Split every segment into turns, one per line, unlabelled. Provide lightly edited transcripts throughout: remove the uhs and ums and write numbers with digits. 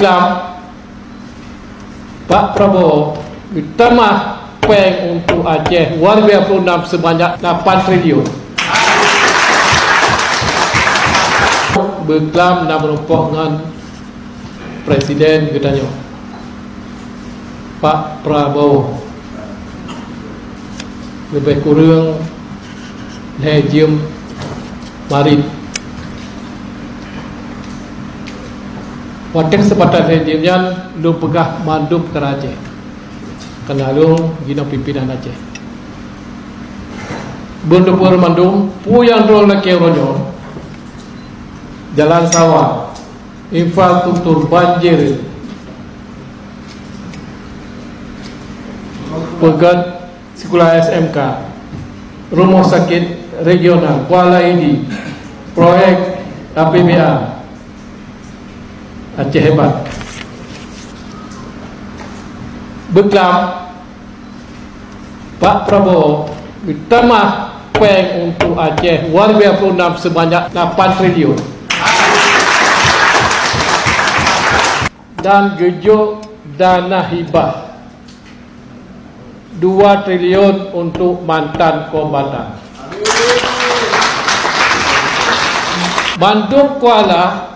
Berkelam Pak Prabowo ditambah peng untuk Aceh warga Perundang sebanyak 8 triliun. Berkelam dan merupakan dengan Presiden katanya Pak Prabowo lebih kurang lejem marit watek sepatah lejemnya lu pegah mandup ke Aceh kena lu gina pimpinan Aceh bundupur mandum puyang rol laki ronyo jalan sawah infrastruktur banjir pegat sekolah SMK rumah sakit regional Kuala Indi proyek APBA Aceh hebat. Berkelam Pak Prabowo ditambah peng untuk Aceh warga Perundang sebanyak 8 triliun dan gejuk dana hibah 2 triliun untuk mantan kombatan. Bandung Kuala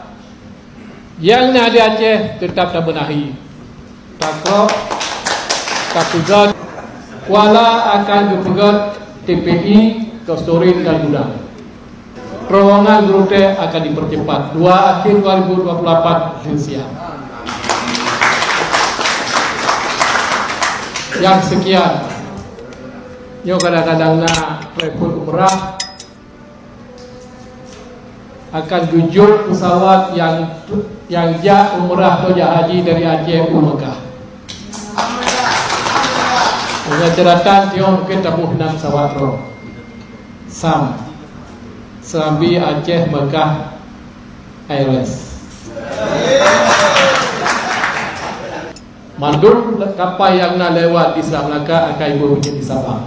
yang ada di Aceh tetap tak benahi. Takrok, Kapugat, Kuala akan dipegat TPI, Kostorin dan Gudang. Terowongan rute akan dipercepat 2 akhir 2024 siap. Yang sekian, yo kadang-kadang nak repot umrah akan tujuh pesawat yang jak umrah atau jak haji dari Aceh ke Mekah. Dengan catatan tiong mungkin tabuh 6 pesawat roh. Sam Serambi Aceh Mekah Airways. Mandul kapal yang nak lewat di Selat Melaka akan ibu bunyi di Sabah.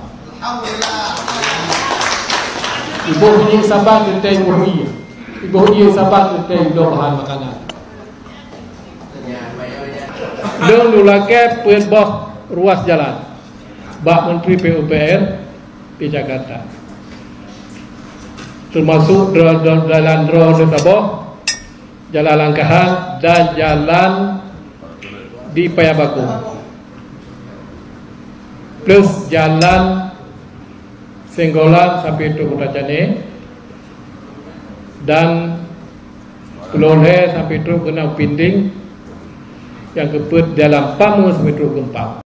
Ibu bunyi Sabah kita ibu bunyi. Ibu bunyi Sabah kita ibu bahan makanan. Leng nulake pembah ruas jalan. Bak Menteri PUPR di Jakarta. Termasuk jalan Dro Sabah, jalan Langkahan dan jalan di Payabaku. Plus jalan Senggolan sampai ke Kota Jane dan Pulau Le sampai ke Genau Pinding yang keput dalam Pamu sampai ke Gempang.